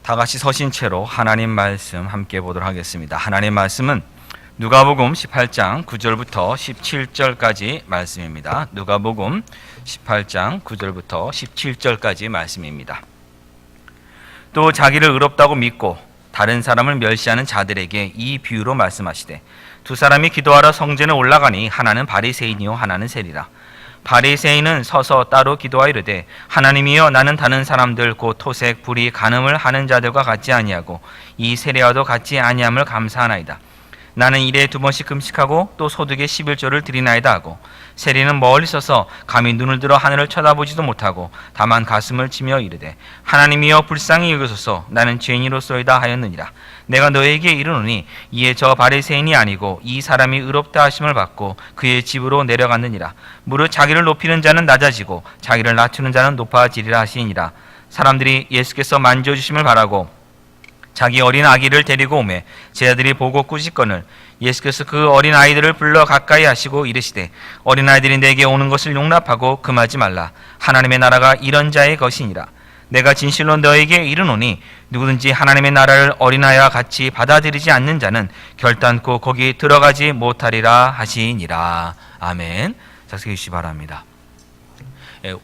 다 같이 서신 채로 하나님 말씀 함께 보도록 하겠습니다. 하나님 말씀은 누가복음 18장 9절부터 17절까지 말씀입니다. 누가복음 18장 9절부터 17절까지 말씀입니다. 또 자기를 의롭다고 믿고 다른 사람을 멸시하는 자들에게 이 비유로 말씀하시되, 두 사람이 기도하러 성전에 올라가니 하나는 바리새인이요 하나는 세리라. 바리새인은 서서 따로 기도하여 이르되, 하나님이여, 나는 다른 사람들 곧 토색, 불의, 간음을 하는 자들과 같지 아니하고 이 세리와도 같지 아니함을 감사하나이다. 나는 일에 2번씩 금식하고 또 소득의 11조를 드리나이다 하고, 세리는 멀리 서서 감히 눈을 들어 하늘을 쳐다보지도 못하고 다만 가슴을 치며 이르되, 하나님이여, 불쌍히 여기소서, 나는 죄인이로소이다 하였느니라. 내가 너에게 이르노니 이에 저 바리새인이 아니고 이 사람이 의롭다 하심을 받고 그의 집으로 내려갔느니라. 무릇 자기를 높이는 자는 낮아지고 자기를 낮추는 자는 높아지리라 하시니라. 사람들이 예수께서 만져주심을 바라고 자기 어린 아기를 데리고 오매 제자들이 보고 꾸짖거늘, 예수께서 그 어린 아이들을 불러 가까이 하시고 이르시되, 어린 아이들이 내게 오는 것을 용납하고 금하지 말라. 하나님의 나라가 이런 자의 것이니라. 내가 진실로 너에게 이르노니 누구든지 하나님의 나라를 어린아이와 같이 받아들이지 않는 자는 결단코 거기 들어가지 못하리라 하시니라. 아멘. 자세히 주시기 바랍니다.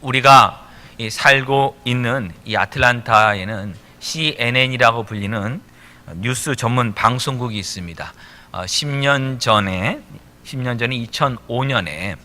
우리가 살고 있는 이 아틀란타에는 CNN이라고 불리는 뉴스 전문 방송국이 있습니다. 10년 전에 2005년에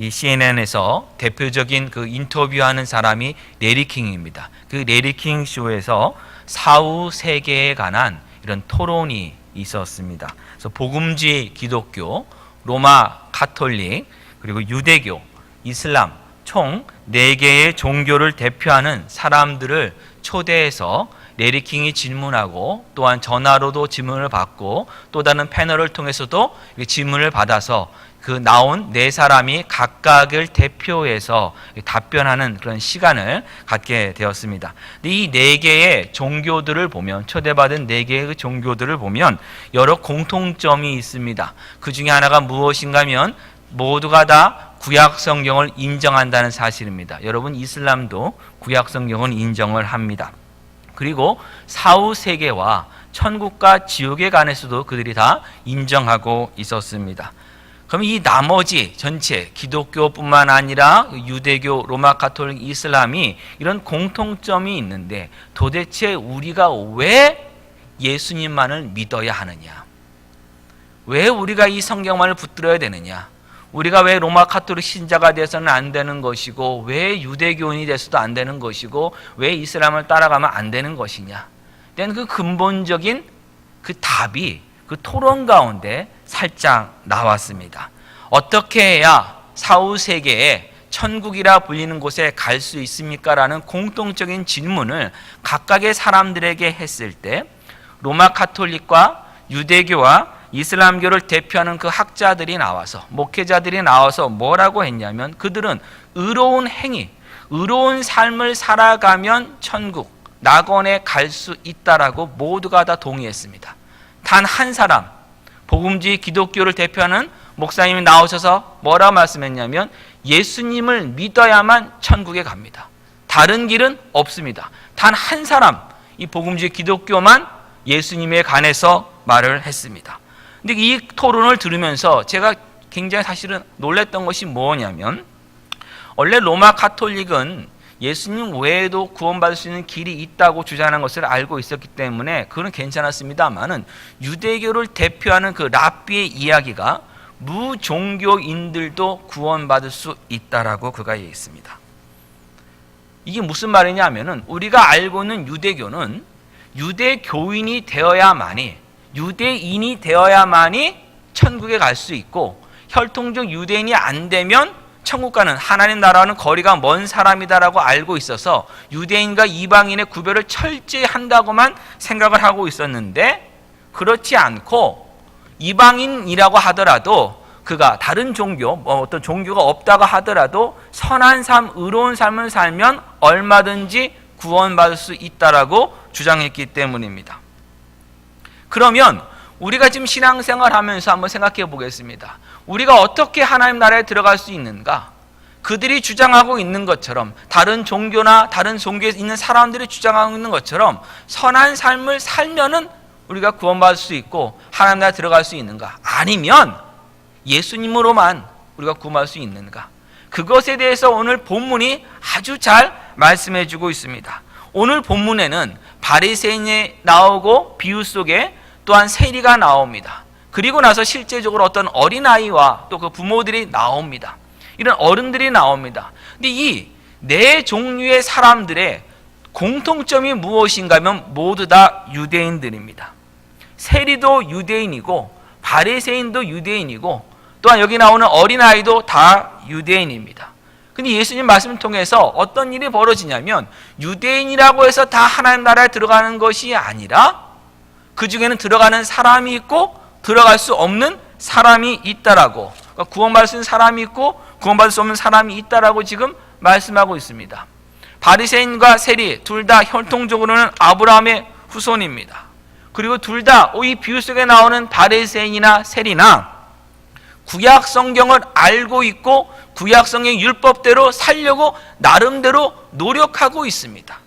이 CNN에서 대표적인 그 인터뷰하는 사람이 레리 킹입니다. 그 레리 킹 쇼에서 사후 세계에 관한 이런 토론이 있었습니다. 그래서 복음주의 기독교, 로마 가톨릭, 그리고 유대교, 이슬람 총 4개의 종교를 대표하는 사람들을 초대해서 레리 킹이 질문하고, 또한 전화로도 질문을 받고 또 다른 패널을 통해서도 질문을 받아서 그 나온 4사람이 각각을 대표해서 답변하는 그런 시간을 갖게 되었습니다. 이 4개의 종교들을 보면, 초대받은 4개의 그 종교들을 보면 여러 공통점이 있습니다. 그 중에 하나가 무엇인가 하면 모두가 다 구약 성경을 인정한다는 사실입니다. 여러분, 이슬람도 구약 성경은 인정을 합니다. 그리고 사후 세계와 천국과 지옥에 관해서도 그들이 다 인정하고 있었습니다. 그럼 이 나머지 전체 기독교뿐만 아니라 유대교, 로마 가톨릭, 이슬람이 이런 공통점이 있는데, 도대체 우리가 왜 예수님만을 믿어야 하느냐? 왜 우리가 이 성경만을 붙들어야 되느냐? 우리가 왜 로마 가톨릭 신자가 돼서는 안 되는 것이고, 왜 유대교인이 돼서도 안 되는 것이고, 왜 이슬람을 따라가면 안 되는 것이냐? 그 근본적인 그 답이 그 토론 가운데 살짝 나왔습니다. 어떻게 해야 사후 세계에 천국이라 불리는 곳에 갈 수 있습니까? 라는 공통적인 질문을 각각의 사람들에게 했을 때, 로마 가톨릭과 유대교와 이슬람교를 대표하는 그 학자들이 나와서, 목회자들이 나와서 뭐라고 했냐면, 그들은 의로운 행위, 의로운 삶을 살아가면 천국, 낙원에 갈 수 있다라고 모두가 다 동의했습니다. 단 한 사람, 복음주의 기독교를 대표하는 목사님이 나오셔서 뭐라고 말씀했냐면, 예수님을 믿어야만 천국에 갑니다. 다른 길은 없습니다. 단 한 사람, 이 복음주의 기독교만 예수님에 관해서 말을 했습니다. 근데 이 토론을 들으면서 제가 굉장히 사실은 놀랐던 것이 뭐냐면, 원래 로마 가톨릭은 예수님 외에도 구원받을 수 있는 길이 있다고 주장하는 것을 알고 있었기 때문에 그건 괜찮았습니다만은, 유대교를 대표하는 그 랍비의 이야기가 무종교인들도 구원받을 수 있다라고 그가 얘기했습니다. 이게 무슨 말이냐 하면은, 우리가 알고 있는 유대교는 유대교인이 되어야만이, 유대인이 되어야만이 천국에 갈 수 있고, 혈통적 유대인이 안 되면 천국과는, 하나님 나라와는 거리가 먼 사람이다라고 알고 있어서 유대인과 이방인의 구별을 철저히 한다고만 생각을 하고 있었는데, 그렇지 않고 이방인이라고 하더라도, 그가 다른 종교, 어떤 종교가 없다고 하더라도 선한 삶, 의로운 삶을 살면 얼마든지 구원받을 수 있다라고 주장했기 때문입니다. 그러면 우리가 지금 신앙생활 하면서 한번 생각해 보겠습니다. 우리가 어떻게 하나님 나라에 들어갈 수 있는가? 그들이 주장하고 있는 것처럼, 다른 종교나 다른 종교에 있는 사람들이 주장하고 있는 것처럼 선한 삶을 살면은 우리가 구원받을 수 있고 하나님 나라에 들어갈 수 있는가? 아니면 예수님으로만 우리가 구원받을 수 있는가? 그것에 대해서 오늘 본문이 아주 잘 말씀해 주고 있습니다. 오늘 본문에는 바리새인이 나오고 비유 속에 또한 세리가 나옵니다. 그리고 나서 실제적으로 어떤 어린아이와 또 그 부모들이 나옵니다. 이런 어른들이 나옵니다. 근데 이 네 종류의 사람들의 공통점이 무엇인가 하면 모두 다 유대인들입니다. 세리도 유대인이고 바리새인도 유대인이고 또한 여기 나오는 어린아이도 다 유대인입니다. 근데 예수님 말씀을 통해서 어떤 일이 벌어지냐면 유대인이라고 해서 다 하나님 나라에 들어가는 것이 아니라 그 중에는 들어가는 사람이 있고 들어갈 수 없는 사람이 있다라고, 그러니까 구원받을 수 있는 사람이 있고 구원받을 수 없는 사람이 있다라고 지금 말씀하고 있습니다. 바리새인과 세리 둘 다 혈통적으로는 아브라함의 후손입니다. 그리고 둘 다 이 비유 속에 나오는 바리새인이나 세리나 구약 성경을 알고 있고 구약 성경 율법대로 살려고 나름대로 노력하고 있습니다.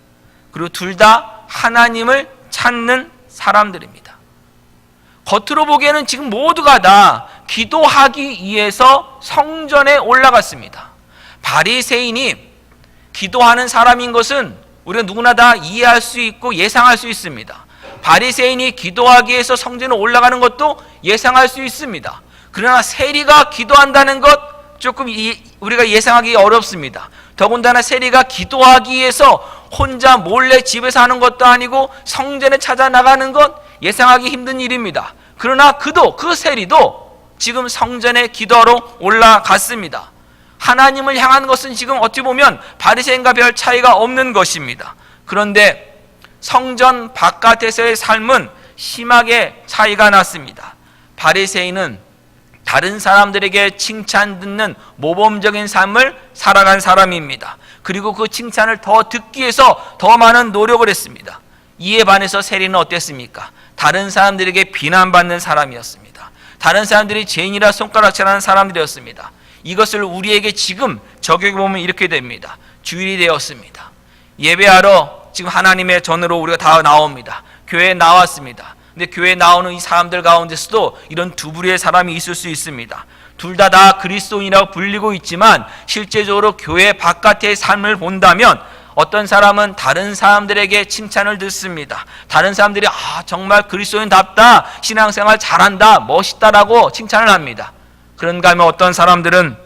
그리고 둘 다 하나님을 찾는 사람들입니다. 겉으로 보기에는 지금 모두가 다 기도하기 위해서 성전에 올라갔습니다. 바리새인이 기도하는 사람인 것은 우리가 누구나 다 이해할 수 있고 예상할 수 있습니다. 바리새인이 기도하기 위해서 성전에 올라가는 것도 예상할 수 있습니다. 그러나 세리가 기도한다는 것 조금 우리가 예상하기 어렵습니다. 더군다나 세리가 기도하기 위해서 혼자 몰래 집에서 하는 것도 아니고 성전에 찾아 나가는 것 예상하기 힘든 일입니다. 그러나 그 세리도 지금 성전에 기도하러 올라갔습니다. 하나님을 향한 것은 지금 어찌 보면 바리새인과 별 차이가 없는 것입니다. 그런데 성전 바깥에서의 삶은 심하게 차이가 났습니다. 바리새인은 다른 사람들에게 칭찬 듣는 모범적인 삶을 살아간 사람입니다. 그리고 그 칭찬을 더 듣기 위해서 더 많은 노력을 했습니다. 이에 반해서 세리는 어땠습니까? 다른 사람들에게 비난받는 사람이었습니다. 다른 사람들이 죄인이라 손가락질하는 사람들이었습니다. 이것을 우리에게 지금 적용해보면 이렇게 됩니다. 주일이 되었습니다. 예배하러 지금 하나님의 전으로 우리가 다 나옵니다. 교회에 나왔습니다. 근데 교회에 나오는 이 사람들 가운데서도 이런 두 부류의 사람이 있을 수 있습니다. 둘 다 그리스도인이라고 불리고 있지만 실제적으로 교회 바깥의 삶을 본다면 어떤 사람은 다른 사람들에게 칭찬을 듣습니다. 다른 사람들이 정말 그리스도인답다, 신앙생활 잘한다, 멋있다라고 칭찬을 합니다. 그런가 하면 어떤 사람들은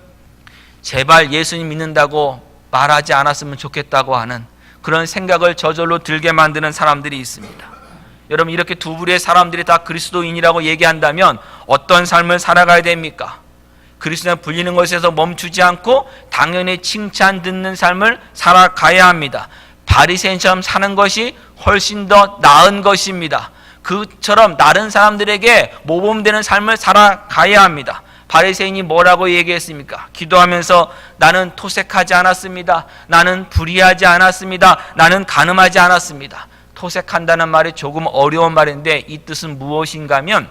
제발 예수님 믿는다고 말하지 않았으면 좋겠다고 하는 그런 생각을 저절로 들게 만드는 사람들이 있습니다. 여러분, 이렇게 두 부류의 사람들이 다 그리스도인이라고 얘기한다면 어떤 삶을 살아가야 됩니까? 그리스도인에 불리는 것에서 멈추지 않고 당연히 칭찬 듣는 삶을 살아가야 합니다. 바리새인처럼 사는 것이 훨씬 더 나은 것입니다. 그처럼 다른 사람들에게 모범되는 삶을 살아가야 합니다. 바리새인이 뭐라고 얘기했습니까? 기도하면서 나는 토색하지 않았습니다. 나는 불의하지 않았습니다. 나는 간음하지 않았습니다. 토색한다는 말이 조금 어려운 말인데 이 뜻은 무엇인가 하면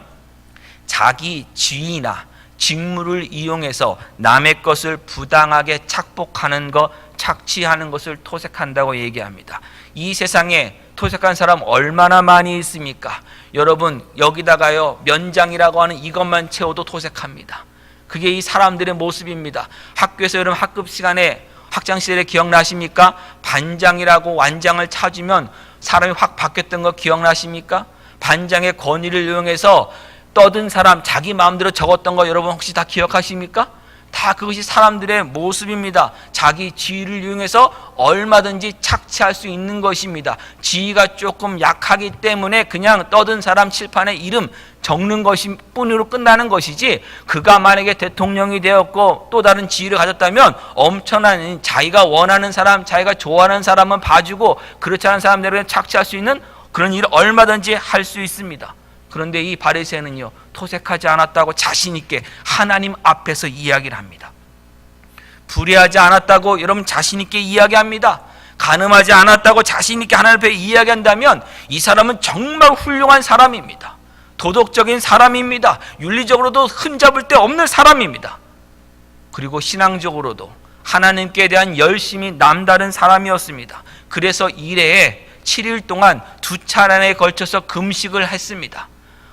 자기 지위나 직무를 이용해서 남의 것을 부당하게 착복하는 것, 착취하는 것을 토색한다고 얘기합니다. 이 세상에 토색한 사람 얼마나 많이 있습니까? 여러분, 여기다가요 면장이라고 하는 이것만 채워도 토색합니다. 그게 이 사람들의 모습입니다. 학교에서 여러분 학급 시간에 학창 시절에 기억나십니까? 반장이라고 완장을 찾으면 사람이 확 바뀌었던 거 기억나십니까? 반장의 권위를 이용해서 떠든 사람, 자기 마음대로 적었던 거 여러분 혹시 다 기억하십니까? 다 그것이 사람들의 모습입니다. 자기 지위를 이용해서 얼마든지 착취할 수 있는 것입니다. 지위가 조금 약하기 때문에 그냥 떠든 사람 칠판에 이름 적는 것이 뿐으로 끝나는 것이지, 그가 만약에 대통령이 되었고 또 다른 지위를 가졌다면 엄청난 자기가 원하는 사람, 자기가 좋아하는 사람은 봐주고 그렇지 않은 사람들에게 착취할 수 있는 그런 일을 얼마든지 할 수 있습니다. 그런데 이 바리새인은요 토색하지 않았다고 자신 있게 하나님 앞에서 이야기를 합니다. 불의하지 않았다고 여러분 자신 있게 이야기합니다. 간음하지 않았다고 자신 있게 하나님 앞에 이야기한다면 이 사람은 정말 훌륭한 사람입니다. 도덕적인 사람입니다. 윤리적으로도 흠잡을 데 없는 사람입니다. 그리고 신앙적으로도 하나님께 대한 열심이 남다른 사람이었습니다. 그래서 일해에 7일 동안 2차례에 걸쳐서 금식을 했습니다.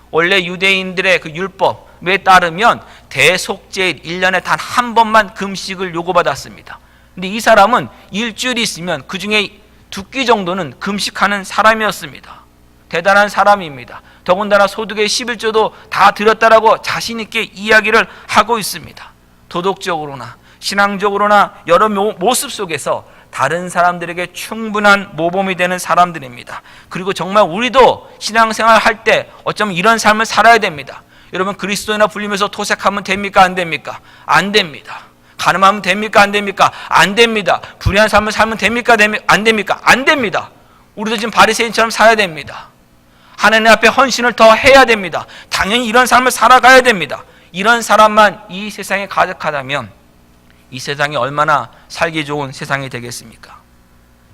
원래 유대인들의 그 율법에 따르면 대속죄일 1년에 단 한 번만 금식을 요구받았습니다. 근데 이 사람은 일주일이 있으면 그 중에 2끼 정도는 금식하는 사람이었습니다. 대단한 사람입니다. 더군다나 소득의 11조도 다 드렸다라고 자신 있게 이야기를 하고 있습니다. 도덕적으로나 신앙적으로나 여러 모습 속에서 다른 사람들에게 충분한 모범이 되는 사람들입니다. 그리고 정말 우리도 신앙생활 할 때 어쩌면 이런 삶을 살아야 됩니다. 여러분, 그리스도인이나 불리면서 토색하면 됩니까? 안 됩니까? 안 됩니다. 가늠하면 됩니까? 안 됩니까? 안 됩니다. 불의한 삶을 살면 됩니까? 안 됩니까? 안 됩니다. 우리도 지금 바리새인처럼 살아야 됩니다. 하나님 앞에 헌신을 더 해야 됩니다. 당연히 이런 삶을 살아가야 됩니다. 이런 사람만 이 세상에 가득하다면 이 세상이 얼마나 살기 좋은 세상이 되겠습니까?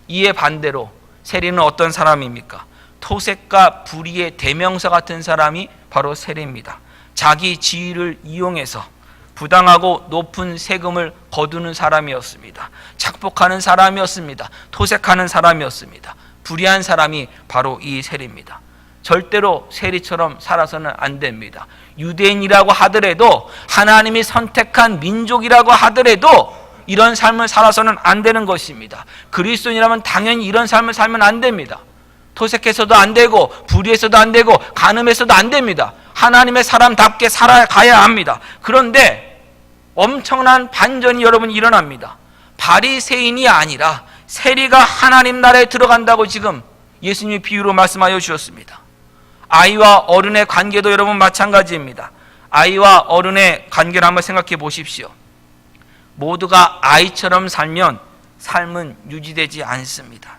이에 반대로 세리는 어떤 사람입니까? 토색과 불의의 대명사 같은 사람이 바로 세리입니다. 자기 지위를 이용해서 부당하고 높은 세금을 거두는 사람이었습니다. 착복하는 사람이었습니다. 토색하는 사람이었습니다. 불의한 사람이 바로 이 세리입니다. 절대로 세리처럼 살아서는 안 됩니다. 유대인이라고 하더라도, 하나님이 선택한 민족이라고 하더라도 이런 삶을 살아서는 안 되는 것입니다. 그리스도인이라면 당연히 이런 삶을 살면 안 됩니다. 토색해서도 안 되고 불의해서도 안 되고 간음해서도 안 됩니다. 하나님의 사람답게 살아가야 합니다. 그런데 엄청난 반전이 여러분 일어납니다. 바리새인이 아니라 세리가 하나님 나라에 들어간다고 지금 예수님이 비유로 말씀하여 주셨습니다. 아이와 어른의 관계도 여러분 마찬가지입니다. 아이와 어른의 관계를 한번 생각해 보십시오. 모두가 아이처럼 살면 삶은 유지되지 않습니다.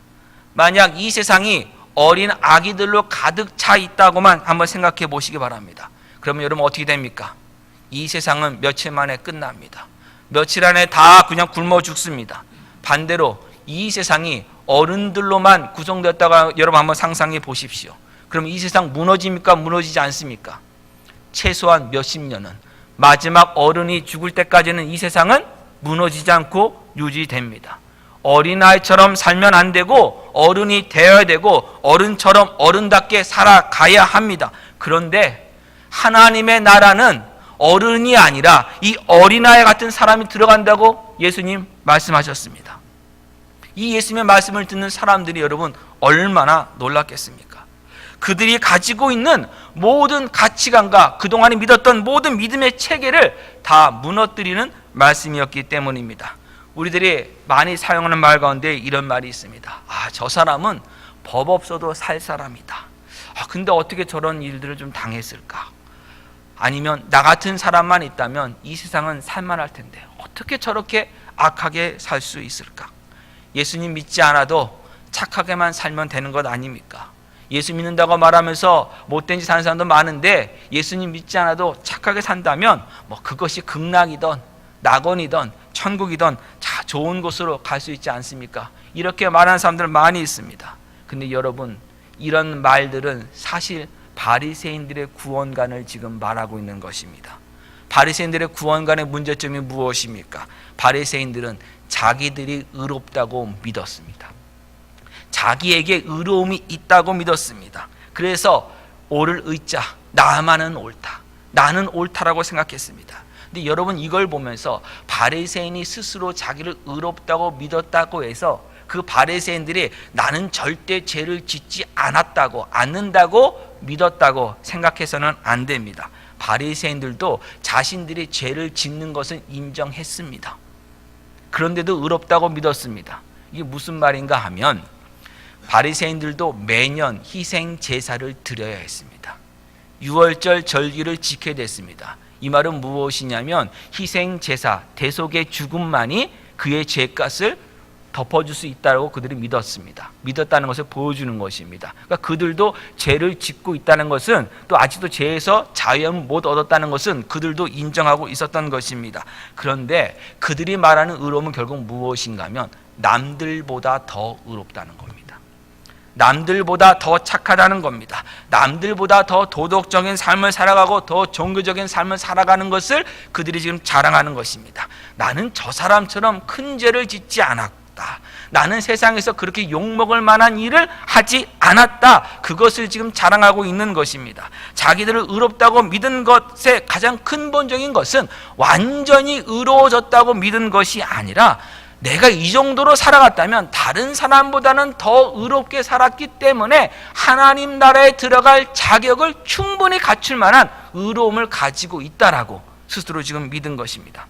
만약 이 세상이 어린 아기들로 가득 차 있다고만 한번 생각해 보시기 바랍니다. 그러면 여러분 어떻게 됩니까? 이 세상은 며칠 만에 끝납니다. 며칠 안에 다 그냥 굶어 죽습니다. 반대로 이 세상이 어른들로만 구성되었다가 여러분 한번 상상해 보십시오. 그럼 이 세상 무너집니까? 무너지지 않습니까? 최소한 몇십 년은, 마지막 어른이 죽을 때까지는 이 세상은 무너지지 않고 유지됩니다. 어린아이처럼 살면 안 되고 어른이 되어야 되고 어른처럼 어른답게 살아가야 합니다. 그런데 하나님의 나라는 어른이 아니라 이 어린아이 같은 사람이 들어간다고 예수님 말씀하셨습니다. 이 예수님의 말씀을 듣는 사람들이 여러분 얼마나 놀랐겠습니까? 그들이 가지고 있는 모든 가치관과 그동안에 믿었던 모든 믿음의 체계를 다 무너뜨리는 말씀이었기 때문입니다. 우리들이 많이 사용하는 말 가운데 이런 말이 있습니다. 저 사람은 법 없어도 살 사람이다. 근데 어떻게 저런 일들을 좀 당했을까? 아니면 나 같은 사람만 있다면 이 세상은 살만할 텐데 어떻게 저렇게 악하게 살 수 있을까? 예수님 믿지 않아도 착하게만 살면 되는 것 아닙니까? 예수 믿는다고 말하면서 못된 짓 하는 사람도 많은데 예수님 믿지 않아도 착하게 산다면 그것이 극락이든 낙원이든 천국이든 자 좋은 곳으로 갈 수 있지 않습니까? 이렇게 말하는 사람들 많이 있습니다. 근데 여러분, 이런 말들은 사실 바리새인들의 구원관을 지금 말하고 있는 것입니다. 바리새인들의 구원관의 문제점이 무엇입니까? 바리새인들은 자기들이 의롭다고 믿었습니다. 자기에게 의로움이 있다고 믿었습니다. 그래서 옳을 의자, 나만은 옳다, 나는 옳다라고 생각했습니다. 근데 여러분, 이걸 보면서 바리새인이 스스로 자기를 의롭다고 믿었다고 해서 그 바리새인들이 나는 절대 죄를 짓지 않는다고 믿었다고 생각해서는 안 됩니다. 바리새인들도 자신들이 죄를 짓는 것은 인정했습니다. 그런데도 의롭다고 믿었습니다. 이게 무슨 말인가 하면 바리새인들도 매년 희생 제사를 드려야 했습니다. 유월절 절기를 지켜야 됐습니다. 이 말은 무엇이냐면 희생 제사, 대속의 죽음만이 그의 죄값을 덮어줄 수 있다고 그들이 믿었습니다. 믿었다는 것을 보여주는 것입니다. 그러니까 그들도 죄를 짓고 있다는 것은, 또 아직도 죄에서 자유함을 못 얻었다는 것은 그들도 인정하고 있었던 것입니다. 그런데 그들이 말하는 의로움은 결국 무엇인가 하면 남들보다 더 의롭다는 겁니다. 남들보다 더 착하다는 겁니다. 남들보다 더 도덕적인 삶을 살아가고 더 종교적인 삶을 살아가는 것을 그들이 지금 자랑하는 것입니다. 나는 저 사람처럼 큰 죄를 짓지 않았다. 나는 세상에서 그렇게 욕먹을 만한 일을 하지 않았다. 그것을 지금 자랑하고 있는 것입니다. 자기들을 의롭다고 믿은 것의 가장 근본적인 것은 완전히 의로워졌다고 믿은 것이 아니라 내가 이 정도로 살아갔다면 다른 사람보다는 더 의롭게 살았기 때문에 하나님 나라에 들어갈 자격을 충분히 갖출 만한 의로움을 가지고 있다라고 스스로 지금 믿은 것입니다.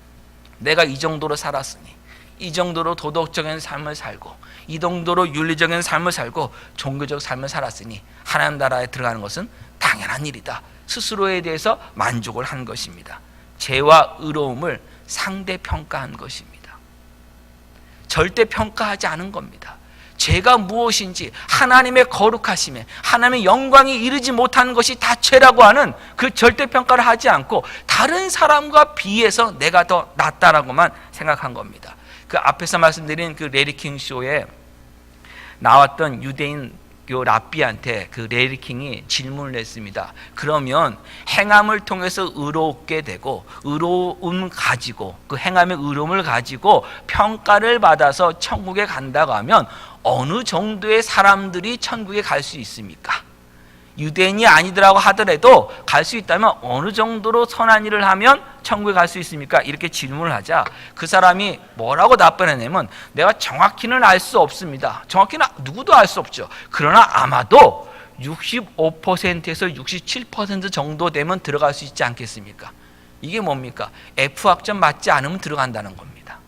내가 이 정도로 살았으니, 이 정도로 도덕적인 삶을 살고, 이 정도로 윤리적인 삶을 살고 종교적 삶을 살았으니 하나님 나라에 들어가는 것은 당연한 일이다. 스스로에 대해서 만족을 한 것입니다. 죄와 의로움을 상대평가한 것입니다. 절대 평가하지 않은 겁니다. 죄가 무엇인지, 하나님의 거룩하심에 하나님의 영광이 이르지 못하는 것이 다 죄라고 하는 그 절대 평가를 하지 않고 다른 사람과 비해서 내가 더 낫다라고만 생각한 겁니다. 그 앞에서 말씀드린 그 레리킹 쇼에 나왔던 유대인 요 랍비한테 그 레리킹이 질문을 했습니다. 그러면 행함을 통해서 의롭게 되고 의로움 가지고 그 행함의 의로움을 가지고 평가를 받아서 천국에 간다고 하면 어느 정도의 사람들이 천국에 갈 수 있습니까? 유대인이 아니더라고 하더라도 갈 수 있다면 어느 정도로 선한 일을 하면 천국에 갈 수 있습니까? 이렇게 질문을 하자 그 사람이 뭐라고 답변했냐면 내가 정확히는 알 수 없습니다. 정확히는 누구도 알 수 없죠. 그러나 아마도 65%에서 67% 정도 되면 들어갈 수 있지 않겠습니까? 이게 뭡니까? F학점 맞지 않으면 들어간다는 겁니다.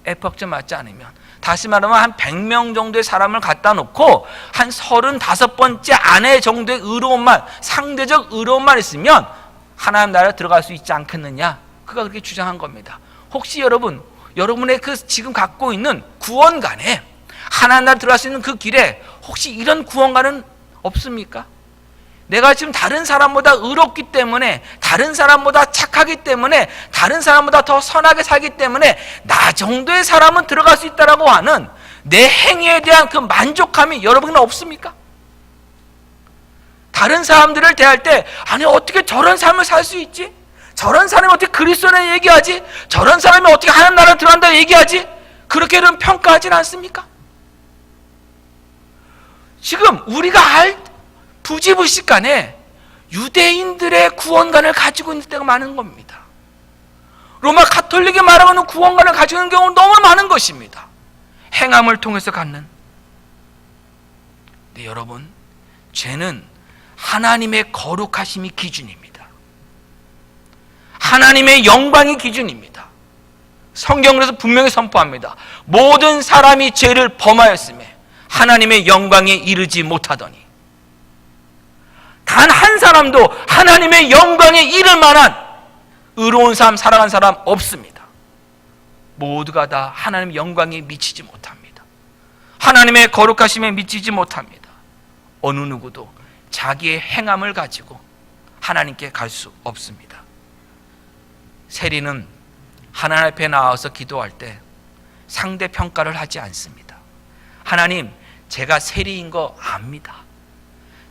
F학점 맞지 않으면, 다시 말하면 한 100명 정도의 사람을 갖다 놓고 한 35번째 안에 정도의 의로움만, 상대적 의로움만 있으면 하나님 나라에 들어갈 수 있지 않겠느냐, 그가 그렇게 주장한 겁니다. 혹시 여러분의 그 지금 갖고 있는 구원관에, 하나님 나라에 들어갈 수 있는 그 길에 혹시 이런 구원관은 없습니까? 내가 지금 다른 사람보다 의롭기 때문에, 다른 사람보다 착하기 때문에, 다른 사람보다 더 선하게 살기 때문에 나 정도의 사람은 들어갈 수 있다라고 하는 내 행위에 대한 그 만족감이 여러분은 없습니까? 다른 사람들을 대할 때 아니 어떻게 저런 삶을 살 수 있지? 저런 사람이 어떻게 그리스도를 얘기하지? 저런 사람이 어떻게 하나님 나라에 들어간다고 얘기하지? 그렇게는 평가하진 않습니까? 지금 우리가 부지불식간에 유대인들의 구원관을 가지고 있는 때가 많은 겁니다. 로마 가톨릭이 말하는 구원관을 가지고 있는 경우는 너무 많은 것입니다. 행함을 통해서 갖는. 근데 여러분, 죄는 하나님의 거룩하심이 기준입니다. 하나님의 영광이 기준입니다. 성경에서 분명히 선포합니다. 모든 사람이 죄를 범하였음에 하나님의 영광에 이르지 못하더니, 단 한 사람도 하나님의 영광에 이를 만한 의로운 삶 살아간 사람 없습니다. 모두가 다 하나님의 영광에 미치지 못합니다. 하나님의 거룩하심에 미치지 못합니다. 어느 누구도 자기의 행함을 가지고 하나님께 갈 수 없습니다. 세리는 하나님 앞에 나와서 기도할 때 상대 평가를 하지 않습니다. 하나님, 제가 세리인 거 압니다.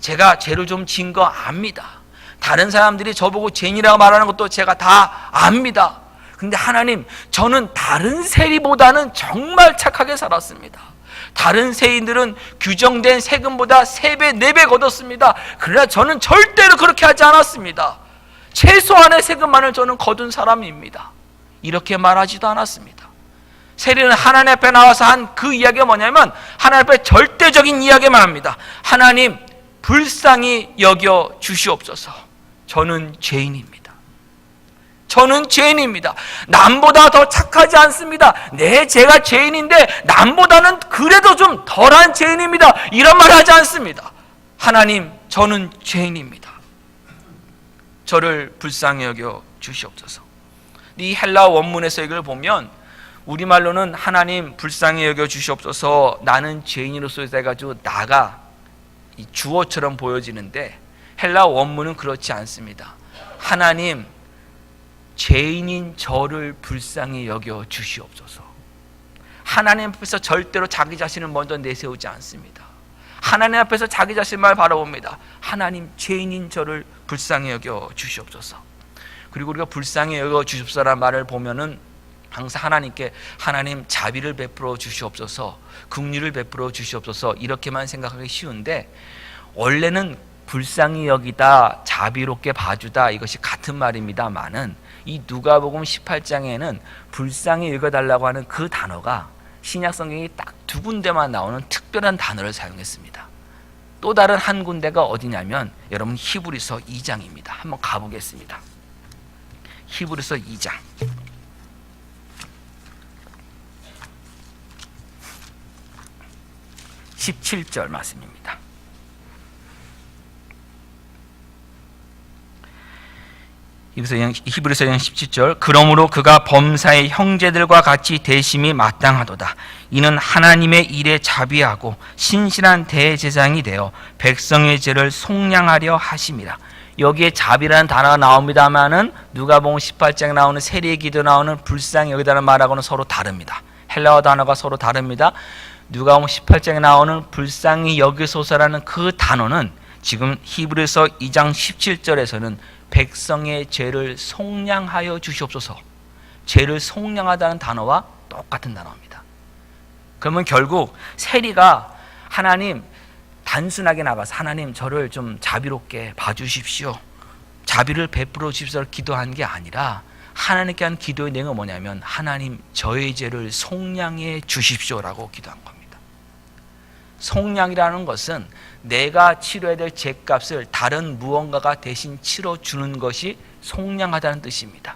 제가 죄를 좀 지은 거 압니다. 다른 사람들이 저보고 죄인이라고 말하는 것도 제가 다 압니다. 근데 하나님, 저는 다른 세리보다는 정말 착하게 살았습니다. 다른 세인들은 규정된 세금보다 3배, 4배 걷었습니다. 그러나 저는 절대로 그렇게 하지 않았습니다. 최소한의 세금만을 저는 거둔 사람입니다. 이렇게 말하지도 않았습니다. 세리는 하나님 앞에 나와서 한 그 이야기가 뭐냐면 하나님 앞에 절대적인 이야기만 합니다. 하나님, 불쌍히 여겨 주시옵소서. 저는 죄인입니다. 저는 죄인입니다. 남보다 더 착하지 않습니다. 네, 제가 죄인인데 남보다는 그래도 좀 덜한 죄인입니다. 이런 말 하지 않습니다. 하나님, 저는 죄인입니다. 저를 불쌍히 여겨 주시옵소서. 이 헬라 원문에서 이걸 보면 우리말로는 하나님 불쌍히 여겨 주시옵소서, 나는 죄인으로서 해가지고 나가 이 주어처럼 보여지는데 헬라 원문은 그렇지 않습니다. 하나님, 죄인인 저를 불쌍히 여겨 주시옵소서. 하나님 앞에서 절대로 자기 자신을 먼저 내세우지 않습니다. 하나님 앞에서 자기 자신만 바라봅니다. 하나님, 죄인인 저를 불쌍히 여겨 주시옵소서. 그리고 우리가 불쌍히 여겨 주십소라는 말을 보면은 항상 하나님께 하나님 자비를 베풀어 주시옵소서, 긍휼을 베풀어 주시옵소서 이렇게만 생각하기 쉬운데, 원래는 불쌍히 여기다, 자비롭게 봐주다 이것이 같은 말입니다만은 이 누가복음 18장에는 불쌍히 여겨달라고 하는 그 단어가 신약 성경이 딱 두 군데만 나오는 특별한 단어를 사용했습니다. 또 다른 한 군데가 어디냐면 여러분 히브리서 2장입니다. 한번 가보겠습니다. 히브리서 2장 17절 말씀입니다. 히브리서 2장 17절, 그러므로 그가 범사의 형제들과 같이 대심이 마땅하도다. 이는 하나님의 일에 자비하고 신실한 대제사장이 되어 백성의 죄를 속량하려 하심이라. 여기에 자비라는 단어가 나옵니다만은 누가복음 18장에 나오는 세리의 기도 나오는 불쌍히 여기다는 말하고는 서로 다릅니다. 헬라어 단어가 서로 다릅니다. 누가복음 18장에 나오는 불쌍히 여기소서라는 그 단어는 지금 히브리서 2장 17절에서는 백성의 죄를 속량하여 주시옵소서, 죄를 속량하다는 단어와 똑같은 단어입니다. 그러면 결국 세리가 하나님 단순하게 나가서 하나님 저를 좀 자비롭게 봐주십시오, 자비를 베풀어 주십시오 기도한 게 아니라 하나님께 한 기도의 내용은 뭐냐면 하나님 저의 죄를 속량해 주십시오라고 기도한 겁니다. 속량이라는 것은 내가 치러야 될 죄값을 다른 무언가가 대신 치러주는 것이 속량하다는 뜻입니다.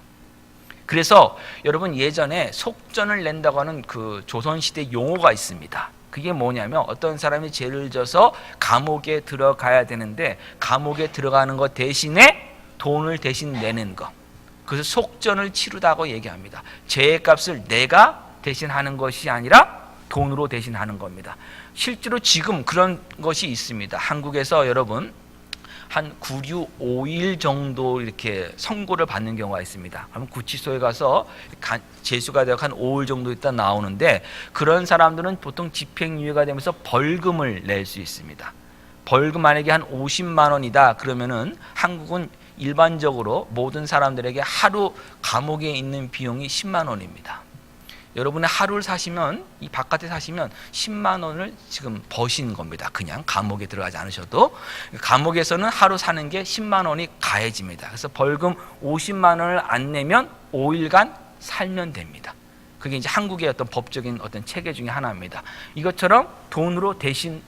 그래서 여러분 예전에 속전을 낸다고 하는 그 조선시대 용어가 있습니다. 그게 뭐냐면 어떤 사람이 죄를 져서 감옥에 들어가야 되는데 감옥에 들어가는 것 대신에 돈을 대신 내는 것, 그래서 속전을 치르다고 얘기합니다. 죄값을 내가 대신하는 것이 아니라 돈으로 대신하는 겁니다. 실제로 지금 그런 것이 있습니다. 한국에서 여러분 한 구류 5일 정도 이렇게 선고를 받는 경우가 있습니다. 그럼 구치소에 가서 재수가 되어 한 5일 정도 있다 나오는데, 그런 사람들은 보통 집행유예가 되면서 벌금을 낼 수 있습니다. 벌금 만약에 한 50만 원이다 그러면은 한국은 일반적으로 모든 사람들에게 하루 감옥에 있는 비용이 10만 원입니다. 여러분의 하루를 사시면, 이 바깥에 사시면 10만 원을 지금 버신 겁니다. 그냥 감옥에 들어가지 않으셔도. 감옥에서는 하루 사는 게 10만 원이 가해집니다. 그래서 벌금 50만 원을 안 내면 5일간 살면 됩니다. 그게 이제 한국의 어떤 법적인 어떤 체계 중에 하나입니다. 이것처럼 돈으로 대신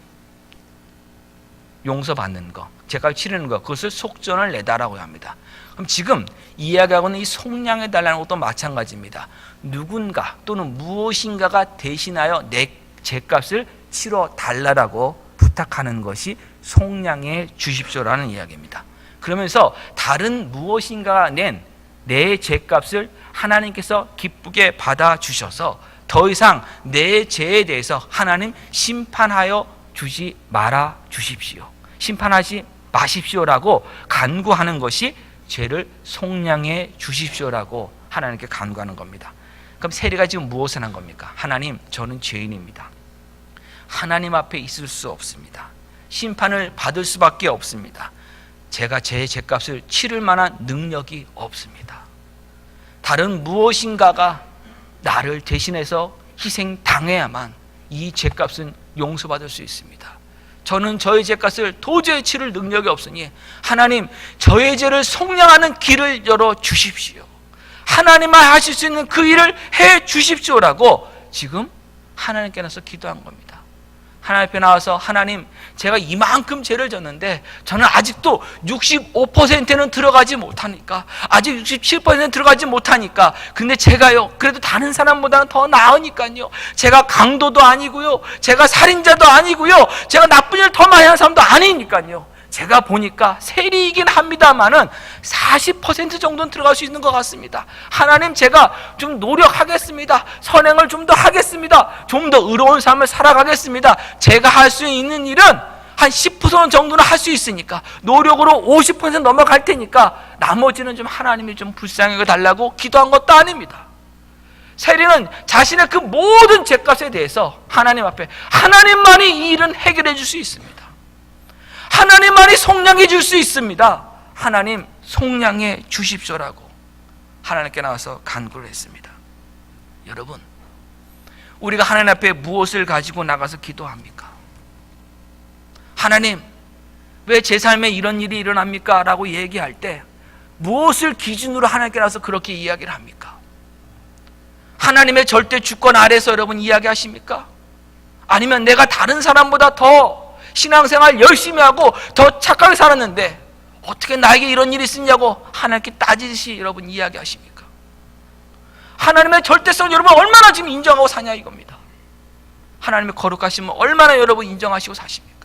용서받는 거, 죄값을 치르는 거, 그것을 속전을 내다라고 합니다. 그럼 지금 이야기하고는 이 속량해달라는 것도 마찬가지입니다. 누군가 또는 무엇인가가 대신하여 내 죄값을 치러달라고 부탁하는 것이 속량해 주십시오라는 이야기입니다. 그러면서 다른 무엇인가가 낸 내 죄값을 하나님께서 기쁘게 받아주셔서 더 이상 내 죄에 대해서 하나님 심판하여 주지 말아 주십시오, 심판하지 마십시오라고 간구하는 것이 죄를 속량해 주십시오라고 하나님께 간구하는 겁니다. 그럼 세리가 지금 무엇을 한 겁니까? 하나님, 저는 죄인입니다. 하나님 앞에 있을 수 없습니다. 심판을 받을 수밖에 없습니다. 제가 제 죄값을 치를 만한 능력이 없습니다. 다른 무엇인가가 나를 대신해서 희생당해야만 이 죄값은 용서받을 수 있습니다. 저는 저의 죄값을 도저히 치를 능력이 없으니 하나님, 저의 죄를 속량하는 길을 열어 주십시오, 하나님만 하실 수 있는 그 일을 해 주십시오라고 지금 하나님께 나서 기도한 겁니다. 하나님 앞에 나와서 하나님, 제가 이만큼 죄를 졌는데 저는 아직도 65%는 들어가지 못하니까, 아직 67%는 들어가지 못하니까, 근데 제가요 그래도 다른 사람보다는 더 나으니까요, 제가 강도도 아니고요, 제가 살인자도 아니고요, 제가 나쁜 일 더 많이 하는 사람도 아니니까요, 제가 보니까 세리이긴 합니다만은 40% 정도는 들어갈 수 있는 것 같습니다. 하나님, 제가 좀 노력하겠습니다. 선행을 좀 더 하겠습니다. 좀 더 의로운 삶을 살아가겠습니다. 제가 할 수 있는 일은 한 10% 정도는 할 수 있으니까, 노력으로 50% 넘어갈 테니까 나머지는 좀 하나님이 좀 불쌍히 달라고 기도한 것도 아닙니다. 세리는 자신의 그 모든 죄값에 대해서 하나님 앞에 하나님만이 이 일은 해결해 줄 수 있습니다. 하나님만이 속량해 줄 수 있습니다. 하나님 속량해 주십시오라고 하나님께 나와서 간구를 했습니다. 여러분, 우리가 하나님 앞에 무엇을 가지고 나가서 기도합니까? 하나님, 왜 제 삶에 이런 일이 일어납니까? 라고 얘기할 때 무엇을 기준으로 하나님께 나와서 그렇게 이야기를 합니까? 하나님의 절대 주권 아래서 여러분 이야기하십니까? 아니면 내가 다른 사람보다 더 신앙생활 열심히 하고 더 착하게 살았는데 어떻게 나에게 이런 일이 있었냐고 하나님께 따지듯이 여러분 이야기하십니까? 하나님의 절대성 여러분 얼마나 지금 인정하고 사냐 이겁니다. 하나님의 거룩하심은 얼마나 여러분 인정하시고 사십니까?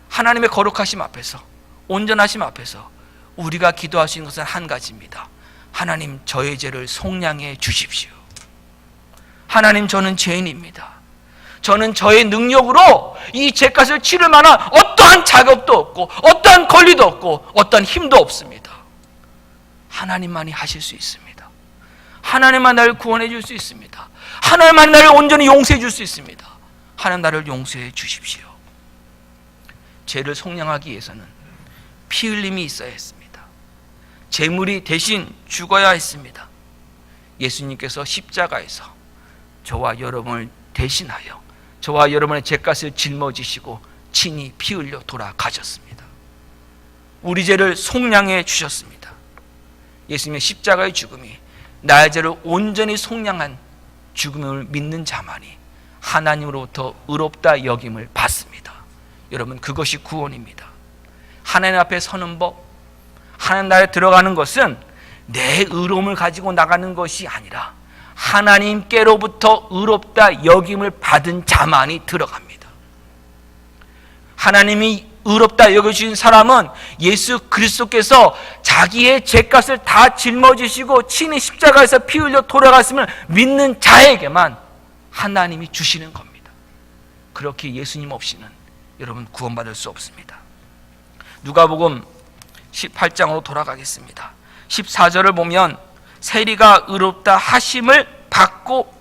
하나님의 거룩하심 앞에서, 온전하심 앞에서 우리가 기도할 수 있는 것은 한 가지입니다. 하나님, 저의 죄를 속량해 주십시오. 하나님, 저는 죄인입니다. 저는 저의 능력으로 이 죄값을 치를 만한 어떠한 자격도 없고 어떠한 권리도 없고 어떠한 힘도 없습니다. 하나님만이 하실 수 있습니다. 하나님만 나를 구원해 줄 수 있습니다. 하나님만 나를 온전히 용서해 줄 수 있습니다. 하나님, 나를 용서해 주십시오. 죄를 속량하기 위해서는 피 흘림이 있어야 했습니다. 제물이 대신 죽어야 했습니다. 예수님께서 십자가에서 저와 여러분을 대신하여 저와 여러분의 죄값을 짊어지시고 친히 피 흘려 돌아가셨습니다. 우리 죄를 속량해 주셨습니다. 예수님의 십자가의 죽음이 나의 죄를 온전히 속량한 죽음을 믿는 자만이 하나님으로부터 의롭다 여김을 받습니다. 여러분, 그것이 구원입니다. 하나님 앞에 서는 법, 하나님 나라에 들어가는 것은 내 의로움을 가지고 나가는 것이 아니라 하나님께로부터 의롭다 여김을 받은 자만이 들어갑니다. 하나님이 의롭다 여겨주신 사람은 예수 그리스도께서 자기의 죄값을 다 짊어지시고 친히 십자가에서 피 흘려 돌아갔음을 믿는 자에게만 하나님이 주시는 겁니다. 그렇게 예수님 없이는 여러분 구원받을 수 없습니다. 누가복음 18장으로 돌아가겠습니다. 14절을 보면 세리가 의롭다 하심을 받고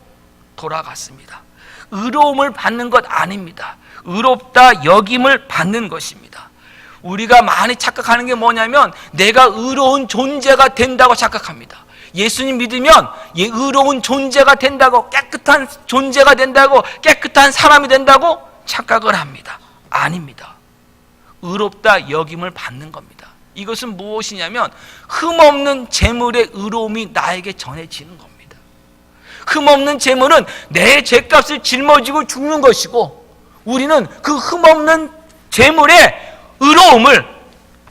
돌아갔습니다. 의로움을 받는 것 아닙니다. 의롭다 여김을 받는 것입니다. 우리가 많이 착각하는 게 뭐냐면 내가 의로운 존재가 된다고 착각합니다. 예수님 믿으면 의로운 존재가 된다고, 깨끗한 존재가 된다고, 깨끗한 사람이 된다고 착각을 합니다. 아닙니다. 의롭다 여김을 받는 겁니다. 이것은 무엇이냐면 흠없는 제물의 의로움이 나에게 전해지는 겁니다. 흠없는 제물은 내 죄값을 짊어지고 죽는 것이고 우리는 그 흠없는 제물의 의로움을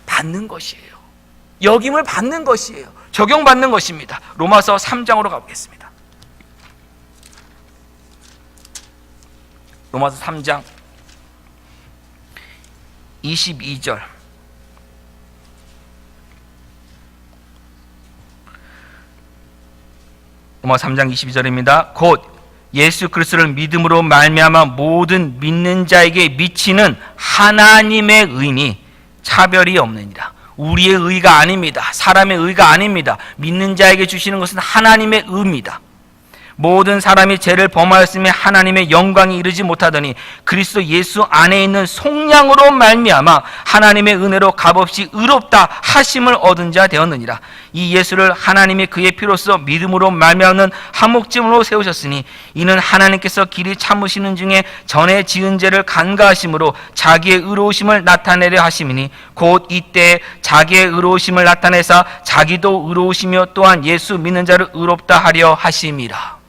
받는 것이에요. 여김을 받는 것이에요. 적용받는 것입니다. 로마서 3장으로 가보겠습니다. 로마서 3장 22절. 로마서 3장 22절입니다. 곧 예수 그리스도를 믿음으로 말미암아 모든 믿는 자에게 미치는 하나님의 의니 차별이 없느니라. 우리의 의가 아닙니다. 사람의 의가 아닙니다. 믿는 자에게 주시는 것은 하나님의 의입니다. 모든 사람이 죄를 범하였으며 하나님의 영광이 이르지 못하더니 그리스도 예수 안에 있는 속량으로 말미암아 하나님의 은혜로 값없이 의롭다 하심을 얻은 자 되었느니라. 이 예수를 하나님이 그의 피로써 믿음으로 말미암는 한목짐으로 세우셨으니 이는 하나님께서 길이 참으시는 중에 전에 지은 죄를 간과하심으로 자기의 의로우심을 나타내려 하심이니 곧 이때 자기의 의로우심을 나타내사 자기도 의로우시며 또한 예수 믿는 자를 의롭다 하려 하심이라.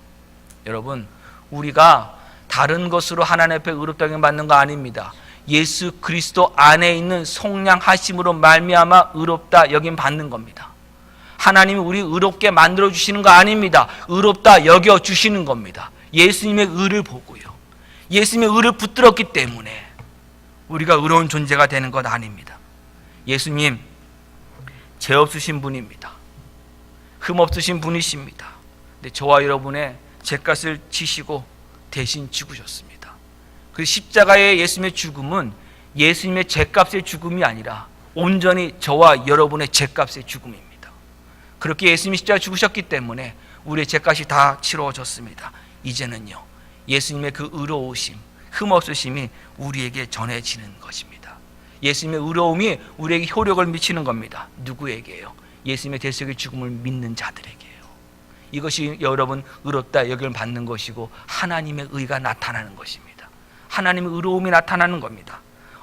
여러분, 우리가 다른 것으로 하나님 앞에 의롭다 여김 받는 거 아닙니다. 예수 그리스도 안에 있는 속량하심으로 말미암아 의롭다 여김 받는 겁니다. 하나님이 우리 의롭게 만들어 주시는 거 아닙니다. 의롭다 여겨 주시는 겁니다. 예수님의 의를 보고요. 예수님의 의를 붙들었기 때문에 우리가 의로운 존재가 되는 것 아닙니다. 예수님 죄 없으신 분입니다. 흠 없으신 분이십니다. 근데 저와 여러분의 죄값을 지시고 대신 죽으셨습니다. 그 십자가의 예수님의 죽음은 예수님의 죄값의 죽음이 아니라 온전히 저와 여러분의 죄값의 죽음입니다. 그렇게 예수님이 십자가에 죽으셨기 때문에 우리의 죄값이 다 치러졌습니다. 이제는요, 예수님의 그 의로우심, 흠없으심이 우리에게 전해지는 것입니다. 예수님의 의로움이 우리에게 효력을 미치는 겁니다. 누구에게요? 예수님의 대속의 죽음을 믿는 자들에게요. 이것이 여러분 의롭다 여김을 받는 것이고 하나님의 의가 나타나는 것입니다. 하나님의 의로움이 나타나는 겁니다.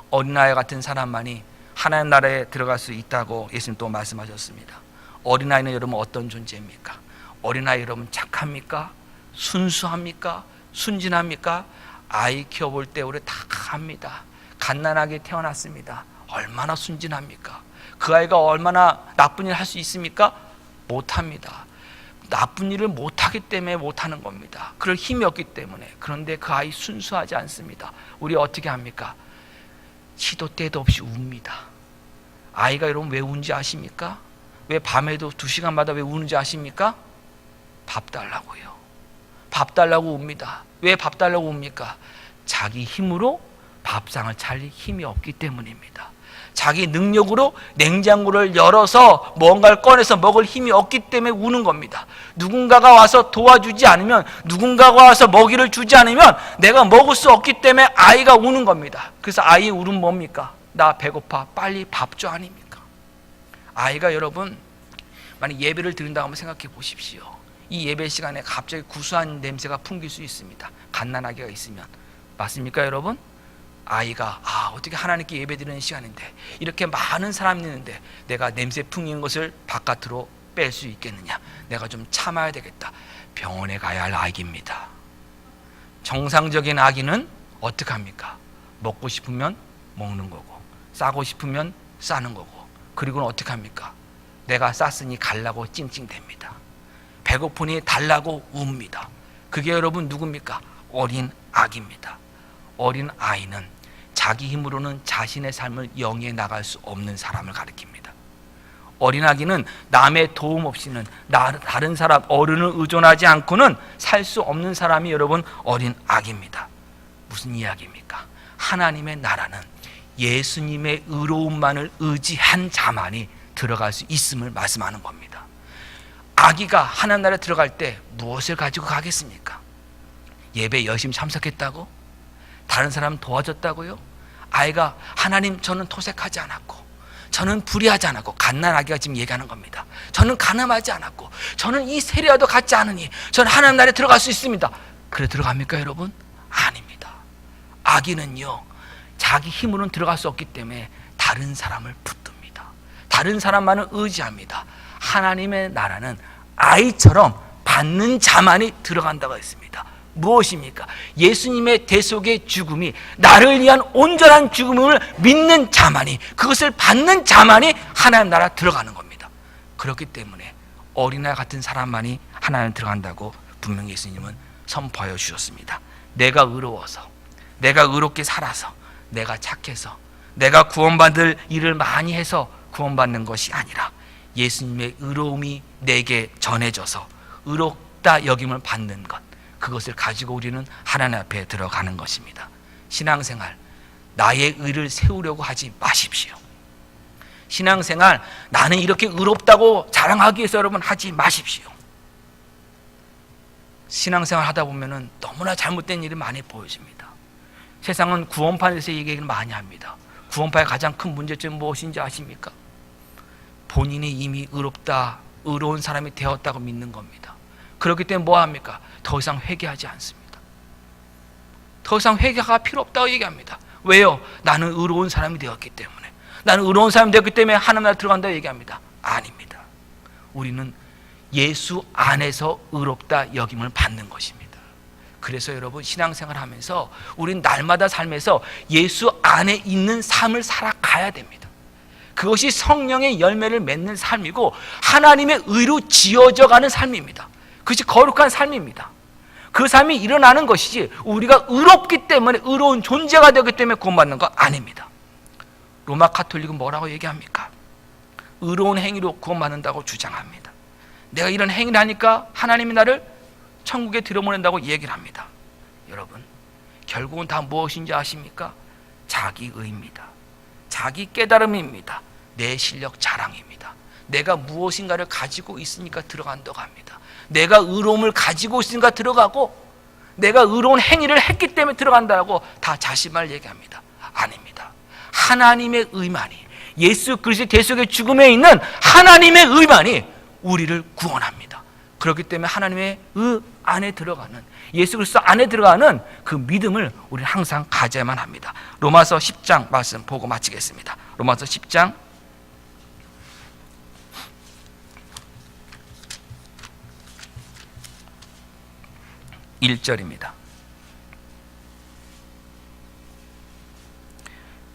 어린아이 같은 사람만이 하나님 나라에 들어갈 수 있다고 예수님 또 말씀하셨습니다. 어린아이는 여러분 어떤 존재입니까? 어린아이 여러분 착합니까? 순수합니까? 순진합니까? 아이 키워볼 때 우리 다 합니다. 갓난하게 태어났습니다. 얼마나 순진합니까? 그 아이가 얼마나 나쁜 일 할 수 있습니까? 못합니다. 나쁜 일을 못하기 때문에 못하는 겁니다. 그럴 힘이 없기 때문에. 그런데 그 아이 순수하지 않습니다. 우리 어떻게 합니까? 시도 때도 없이 웁니다. 아이가 여러분 왜 우는지 아십니까? 왜 밤에도 2시간마다 왜 우는지 아십니까? 밥 달라고요. 밥 달라고 웁니다. 왜 밥 달라고 웁니까? 자기 힘으로 밥상을 차릴 힘이 없기 때문입니다. 자기 능력으로 냉장고를 열어서 뭔가를 꺼내서 먹을 힘이 없기 때문에 우는 겁니다. 누군가가 와서 도와주지 않으면, 누군가가 와서 먹이를 주지 않으면 내가 먹을 수 없기 때문에 아이가 우는 겁니다. 그래서 아이의 울음 뭡니까? 나 배고파, 빨리 밥 줘 아닙니까? 아이가 여러분 만약 예배를 드린다고 한번 생각해 보십시오. 이 예배 시간에 갑자기 구수한 냄새가 풍길 수 있습니다. 갓난아기가 있으면. 맞습니까 여러분? 아이가 어떻게 하나님께 예배드리는 시간인데 이렇게 많은 사람이 있는데 내가 냄새 풍기는 것을 바깥으로 뺄 수 있겠느냐? 내가 좀 참아야 되겠다. 병원에 가야 할 아기입니다. 정상적인 아기는 어떻게 합니까? 먹고 싶으면 먹는 거고, 싸고 싶으면 싸는 거고, 그리고는 어떻게 합니까? 내가 쌌으니 갈라고 찡찡댑니다. 배고프니 달라고 웁니다. 그게 여러분 누굽니까? 어린 아기입니다. 어린 아이는 자기 힘으로는 자신의 삶을 영위해 나갈 수 없는 사람을 가리킵니다. 어린 아기는 남의 도움 없이는 다른 사람, 어른을 의존하지 않고는 살 수 없는 사람이 여러분 어린 아기입니다. 무슨 이야기입니까? 하나님의 나라는 예수님의 의로움만을 의지한 자만이 들어갈 수 있음을 말씀하는 겁니다. 아기가 하나님 나라에 들어갈 때 무엇을 가지고 가겠습니까? 예배 열심히 참석했다고? 다른 사람 도와줬다고요? 아이가 하나님 저는 토색하지 않았고, 저는 불의하지 않았고, 갓난아기가 지금 얘기하는 겁니다. 저는 가늠하지 않았고, 저는 이 세례와도 같지 않으니 저는 하나님 나라에 들어갈 수 있습니다. 그래 들어갑니까 여러분? 아닙니다. 아기는요 자기 힘으로는 들어갈 수 없기 때문에 다른 사람을 붙듭니다. 다른 사람만을 의지합니다. 하나님의 나라는 아이처럼 받는 자만이 들어간다고 했습니다. 무엇입니까? 예수님의 대속의 죽음이 나를 위한 온전한 죽음을 믿는 자만이, 그것을 받는 자만이 하나님 나라 들어가는 겁니다. 그렇기 때문에 어린아이 같은 사람만이 하나님 들어간다고 분명히 예수님은 선포하여 주셨습니다. 내가 의로워서, 내가 의롭게 살아서, 내가 착해서, 내가 구원받을 일을 많이 해서 구원받는 것이 아니라 예수님의 의로움이 내게 전해져서 의롭다 여김을 받는 것, 그것을 가지고 우리는 하나님 앞에 들어가는 것입니다. 신앙생활, 나의 의를 세우려고 하지 마십시오. 신앙생활, 나는 이렇게 의롭다고 자랑하기 위해서 여러분 하지 마십시오. 신앙생활 하다 보면은 너무나 잘못된 일이 많이 보여집니다. 세상은 구원판에서 얘기를 많이 합니다. 구원판의 가장 큰 문제점은 무엇인지 아십니까? 본인이 이미 의롭다, 의로운 사람이 되었다고 믿는 겁니다. 그렇기 때문에 뭐 합니까? 더 이상 회개하지 않습니다. 더 이상 회개가 필요 없다고 얘기합니다. 왜요? 나는 의로운 사람이 되었기 때문에, 나는 의로운 사람이 되었기 때문에 하나님 나라에 들어간다고 얘기합니다. 아닙니다. 우리는 예수 안에서 의롭다 여김을 받는 것입니다. 그래서 여러분 신앙생활 하면서 우리는 날마다 삶에서 예수 안에 있는 삶을 살아가야 됩니다. 그것이 성령의 열매를 맺는 삶이고 하나님의 의로 지어져 가는 삶입니다. 그것이 거룩한 삶입니다. 그 삶이 일어나는 것이지 우리가 의롭기 때문에, 의로운 존재가 되기 때문에 구원받는 거 아닙니다. 로마 가톨릭은 뭐라고 얘기합니까? 의로운 행위로 구원받는다고 주장합니다. 내가 이런 행위를 하니까 하나님이 나를 천국에 들여보낸다고 얘기를 합니다. 여러분, 결국은 다 무엇인지 아십니까? 자기의입니다. 자기 깨달음입니다. 내 실력 자랑입니다. 내가 무엇인가를 가지고 있으니까 들어간다고 합니다. 내가 의로움을 가지고 있으니까 들어가고 내가 의로운 행위를 했기 때문에 들어간다고 다 자신말 얘기합니다. 아닙니다. 하나님의 의만이, 예수 그리스도의 대속의 죽음에 있는 하나님의 의만이 우리를 구원합니다. 그렇기 때문에 하나님의 안에 들어가는, 예수 그리스도 안에 들어가는 그 믿음을 우리는 항상 가져야만 합니다. 로마서 10장 말씀 보고 마치겠습니다. 로마서 10장 1절입니다.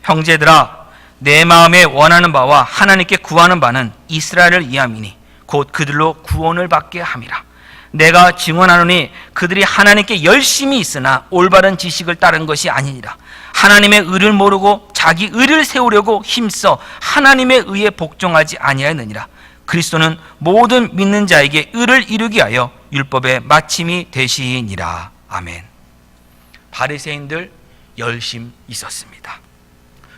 형제들아, 내 마음에 원하는 바와 하나님께 구하는 바는 이스라엘을 위함이니 곧 그들로 구원을 받게 함이라. 내가 증언하노니 그들이 하나님께 열심히 있으나 올바른 지식을 따른 것이 아니니라. 하나님의 의를 모르고 자기 의를 세우려고 힘써 하나님의 의에 복종하지 아니하였느니라. 그리스도는 모든 믿는 자에게 의를 이루게 하여 율법의 마침이 되시니라. 아멘. 바리새인들 열심 있었습니다.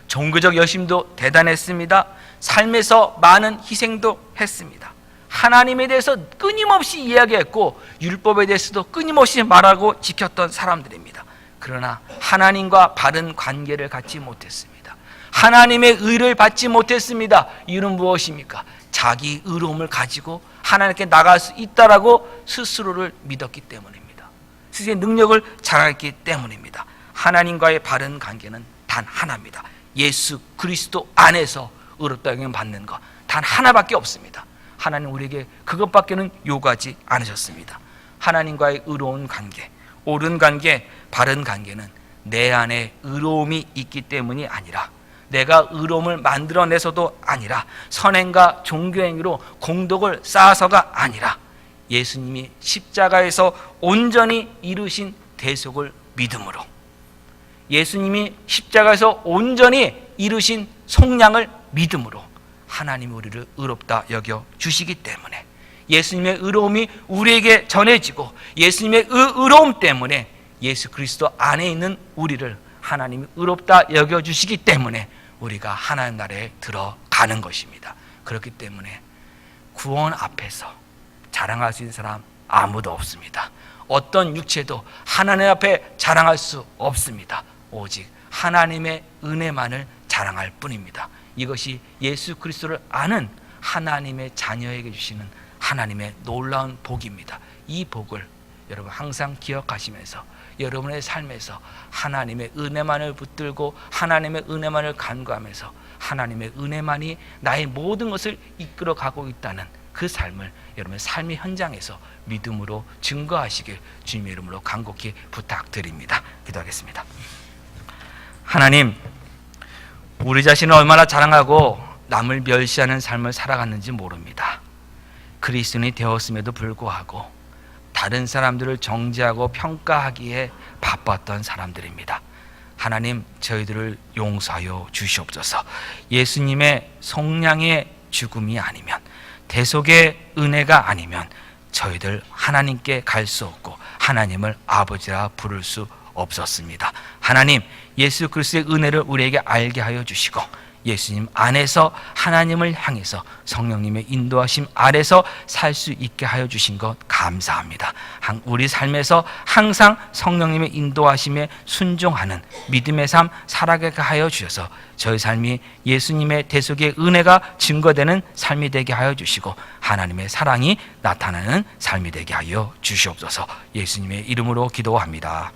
종교적 열심도 대단했습니다. 삶에서 많은 희생도 했습니다. 하나님에 대해서 끊임없이 이야기했고 율법에 대해서도 끊임없이 말하고 지켰던 사람들입니다. 그러나 하나님과 바른 관계를 갖지 못했습니다. 하나님의 의를 받지 못했습니다. 이유는 무엇입니까? 자기 의로움을 가지고 하나님께 나갈 수 있다라고 스스로를 믿었기 때문입니다. 스스로의 능력을 자랑했기 때문입니다. 하나님과의 바른 관계는 단 하나입니다. 예수 그리스도 안에서 의롭다 여김 받는 것 단 하나밖에 없습니다. 하나님 우리에게 그것밖에는 요구하지 않으셨습니다. 하나님과의 의로운 관계, 옳은 관계, 바른 관계는 내 안에 의로움이 있기 때문이 아니라, 내가 의로움을 만들어내서도 아니라, 선행과 종교행위로 공덕을 쌓아서가 아니라, 예수님이 십자가에서 온전히 이루신 대속을 믿음으로, 예수님이 십자가에서 온전히 이루신 속량을 믿음으로 하나님이 우리를 의롭다 여겨 주시기 때문에, 예수님의 의로움이 우리에게 전해지고 예수님의 의로움 때문에 예수 그리스도 안에 있는 우리를 하나님이 의롭다 여겨 주시기 때문에 우리가 하나님 나라에 들어가는 것입니다. 그렇기 때문에 구원 앞에서 자랑할 수 있는 사람 아무도 없습니다. 어떤 육체도 하나님 앞에 자랑할 수 없습니다. 오직 하나님의 은혜만을 자랑할 뿐입니다. 이것이 예수 그리스도를 아는 하나님의 자녀에게 주시는 하나님의 놀라운 복입니다. 이 복을 여러분 항상 기억하시면서 여러분의 삶에서 하나님의 은혜만을 붙들고 하나님의 은혜만을 간구하면서 하나님의 은혜만이 나의 모든 것을 이끌어 가고 있다는 그 삶을 여러분의 삶의 현장에서 믿음으로 증거하시길 주님의 이름으로 간곡히 부탁드립니다. 기도하겠습니다. 하나님, 우리 자신을 얼마나 자랑하고 남을 멸시하는 삶을 살아갔는지 모릅니다. 그리스도인이 되었음에도 불구하고 다른 사람들을 정죄하고 평가하기에 바빴던 사람들입니다. 하나님, 저희들을 용서하여 주시옵소서. 예수님의 속량의 죽음이 아니면, 대속의 은혜가 아니면 저희들 하나님께 갈 수 없고 하나님을 아버지라 부를 수 없었습니다. 하나님, 예수 그리스도의 은혜를 우리에게 알게 하여 주시고 예수님 안에서 하나님을 향해서 성령님의 인도하심 아래서 살 수 있게 하여 주신 것 감사합니다. 우리 삶에서 항상 성령님의 인도하심에 순종하는 믿음의 삶 살아가게 하여 주셔서 저희 삶이 예수님의 대속의 은혜가 증거되는 삶이 되게 하여 주시고 하나님의 사랑이 나타나는 삶이 되게 하여 주시옵소서. 예수님의 이름으로 기도합니다.